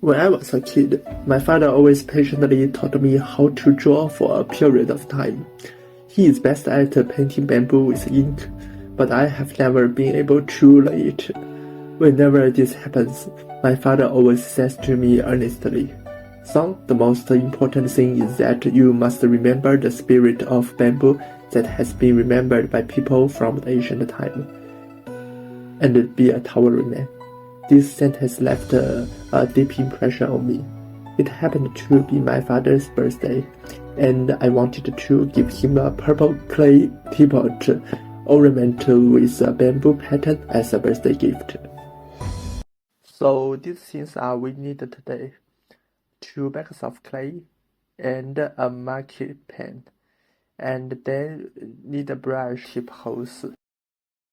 When I was a kid, my father always patiently taught me how to draw for a period of time. He is best at painting bamboo with ink, but I have never been able to learn it. Whenever this happens, my father always says to me earnestly, "Son, the most important thing is that you must remember the spirit of bamboo that has been remembered by people from the ancient time, and be a tolerant man." This sentence left a deep impression on me. It happened to be my father's birthday, and I wanted to give him a purple clay teapot ornament with a bamboo pattern as a birthday gift. So these things are we need today: 2 bags of clay and a marker pen, and then need a brush tip hose.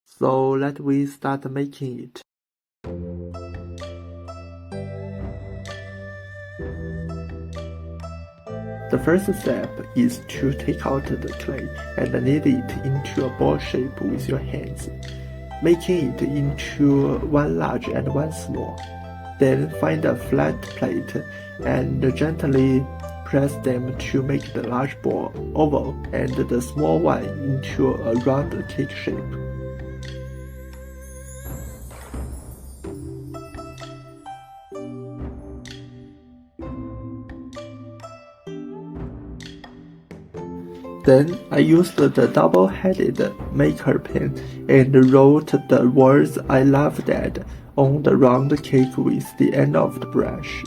So let we start making it. The first step is to take out the clay and knead it into a ball shape with your hands, making it into one large and one small. Then find a flat plate and gently press them to make the large ball oval and the small one into a round cake shape. Then I used the double-headed marker pen and wrote the words "I love Dad" on the round cake with the end of the brush.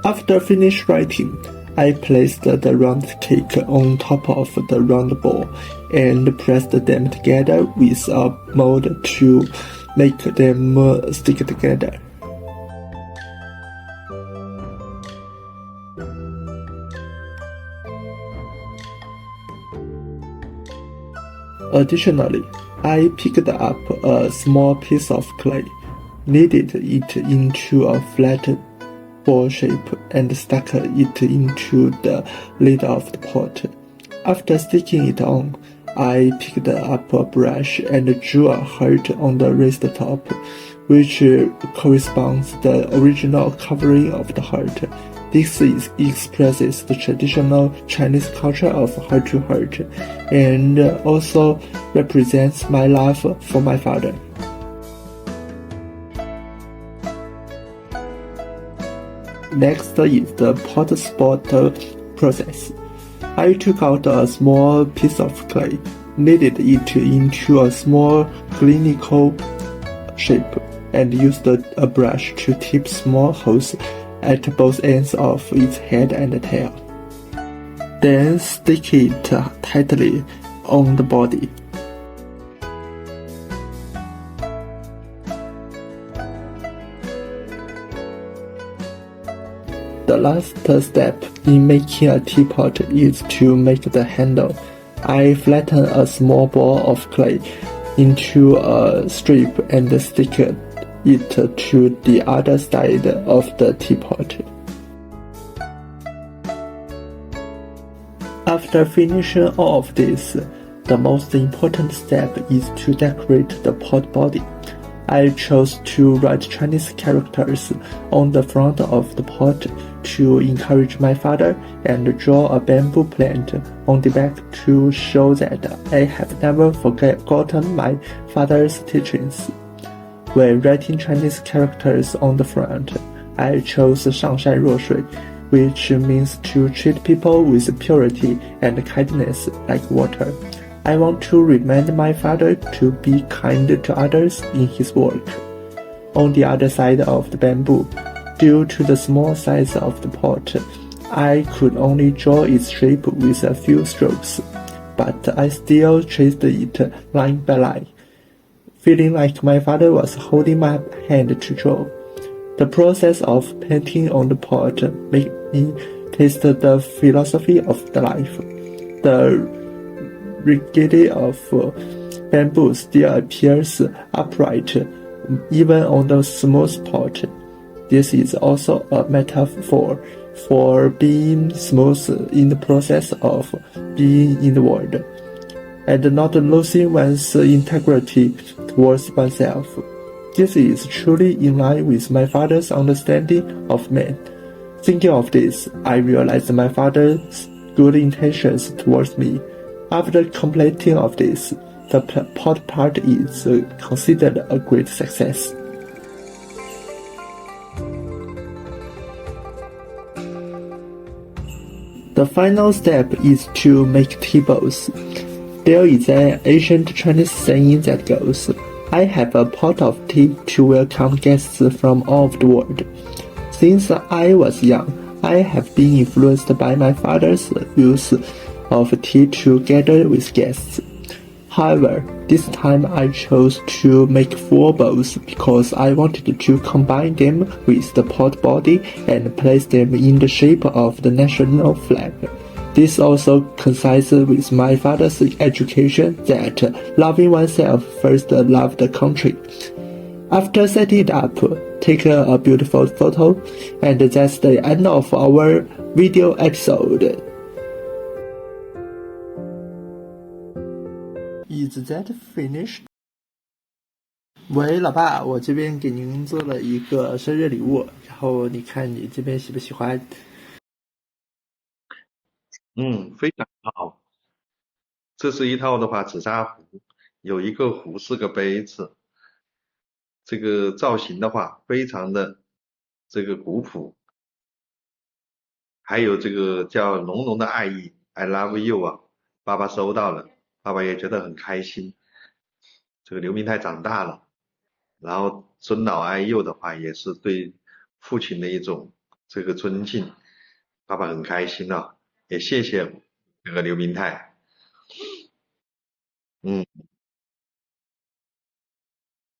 After finished writing, I placed the round cake on top of the round ball and pressed them together with a mold to make them stick together. Additionally, I picked up a small piece of clay, kneaded it into a flat ball shape, and stuck it into the lid of the pot. After sticking it on, I picked up a brush and drew a heart on the raised top, which corresponds to the original covering of the heart. This expresses the traditional Chinese culture of heart-to-heart, and also represents my love for my father. Next is the pot spot process. I took out a small piece of clay, kneaded it into a small cylindrical shape, and used a brush to tip small holes at both ends of its head and tail. Then stick it tightly on the body. The last step in making a teapot is to make the handle. I flatten a small ball of clay into a strip and stick it to the other side of the teapot. After finishing all of this, the most important step is to decorate the pot body. I chose to write Chinese characters on the front of the pot to encourage my father, and draw a bamboo plant on the back to show that I have never forgotten my father's teachings. When writing Chinese characters on the front, I chose 上善若水, which means to treat people with purity and kindness like water. I want to remind my father to be kind to others in his work. On the other side of the bamboo, due to the small size of the pot, I could only draw its shape with a few strokes, but I still traced it line by line, feeling like my father was holding my hand to draw. The process of painting on the pot made me taste the philosophy of the life. The rigidity of bamboo still appears upright even on the smooth pot. This is also a metaphor for being smooth in the process of being in the world, and not losing one's integrity towards oneself. This is truly in line with my father's understanding of man. Thinking of this, I realized my father's good intentions towards me. After completing of this, the pod part is considered a great success. The final step is to make tables. There is an ancient Chinese saying that goes, "I have a pot of tea to welcome guests from all over the world." Since I was young, I have been influenced by my father's use of tea to gather with guests. However, this time I chose to make 4 bowls because I wanted to combine them with the pot body and place them in the shape of the national flag. This also coincides with my father's education that loving oneself first love the country. After setting it up, take a beautiful photo, and that's the end of our video episode. Is that finished? 喂，老爸，我这边给您做了一个生日礼物，然后你看你这边喜不喜欢？非常好。这是一套的话，紫砂壶，有一个壶是个杯子，这个造型的话非常的这个古朴，还有这个叫浓浓的爱意，I love you 啊，爸爸收到了，爸爸也觉得很开心。这个刘明泰长大了，然后尊老爱幼的话，也是对父亲的一种这个尊敬，爸爸很开心啊，也谢谢这个刘明泰。嗯。